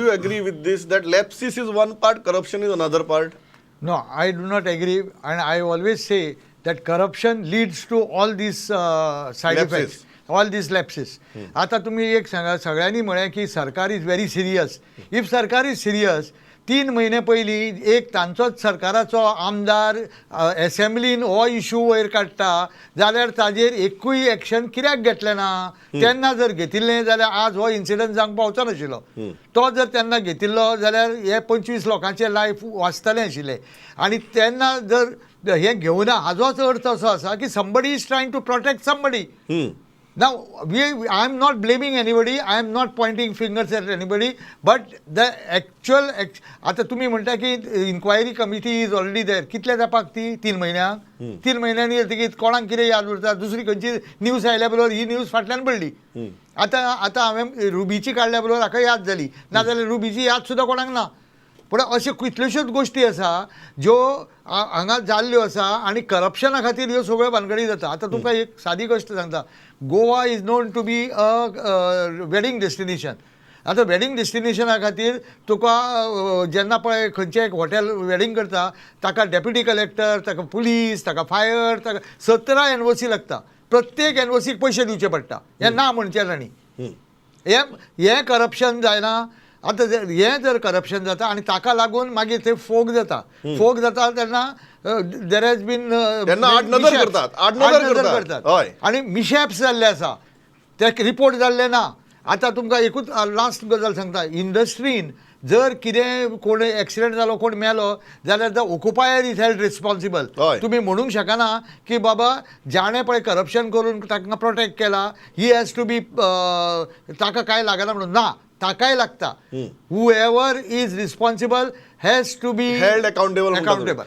you agree with this that lapses is one part, corruption is another part? No, I do not agree, and I always say that corruption leads to all these side Lapses. effects, all these lapses. आता तुम्ही एक सांगा, सगळ्यांनी म्हळें की सरकार is very serious. If सरकार is serious, 3 महिने पयलीं एक तांचोच सरकाराचो आमदार असेंब्लीन हो इशू वयर काडटा जाल्यार ताजेर एकूय एक्शन कित्याक घेतलें ना? तेन्ना जर घेतिल्लें जाल्यार आज हो इन्सिडंट जावंक पावचो नाशिल्लो. तो जर तेन्ना घेतिल्लो जाल्यार हे 25 लोकांचें लायफ वाचतलें आशिल्लें. आनी तेन्ना जर हे घेवना हाजोच अर्थ असो आसा की somebody is trying to protect somebody. Now, I am not blaming anybody, I am not pointing fingers at anybody, but the actual, आता तुम्ही म्हणटा की inquiry committee is already there. कितल्या तेंपाक ती? 3 म्हयन्यांक. 3 म्हयन्यांनी येतकीर कोणाक कितें याद उरता? दुसरी खंयची न्यूज आयल्या बरोबर ही न्यूज फाटल्यान पडली. आतां हांवें रुबीची काडल्या बरोबर म्हाका याद जाली, नाजाल्यार रुबीची याद सुद्दां कोणाक ना. पण अशे कितल्योश्योच गोश्टी आसा ज्यो हांगा जाल्ल्यो आसा आनी करप्शना खातीर ह्यो सगळ्यो भानगडी जाता. आतां तुमकां एक सादी गोश्ट सांगता. Goa is known to be a wedding destination. आतां वेडिंग डेस्टिनेशना खातीर तुका जेन्ना पळय खंयचें एक हॉटेल वेडिंग करता ताका डेप्युटी कलेक्टर, ताका पुलीस, ताका फायर, ताका 17 NOC लागता. प्रत्येक NOCक पयशे दिवचे पडटा. हें ना म्हणचें तांणी. हें करप्शन जायना. आतां हें जर करप्शन जाता आनी ताका लागून मागीर थंय फोग जाता. फोग जाता तेन्ना देर हॅज बीन आडनदर करतात. हय. आनी मिशॅप्स जाल्ले आसा, ते रिपोर्ट जाल्ले ना. आतां तुमकां एकूच लास्ट गजाल सांगता. इंडस्ट्रीन जर कितें कोण एक्सिडेंट जालो, कोण मेलो जाल्यार द ऑक्युपायर इज हेल्ड रिस्पॉन्सिबल. तुम्ही म्हणूंक शकना की बाबा जाणें पळय करप्शन करून ताका प्रोटेक्ट केला, ही हॅज टू बी, ताका काय लागना म्हणून. ना, ताकाय लागता. Whoever is responsible has to be held accountable.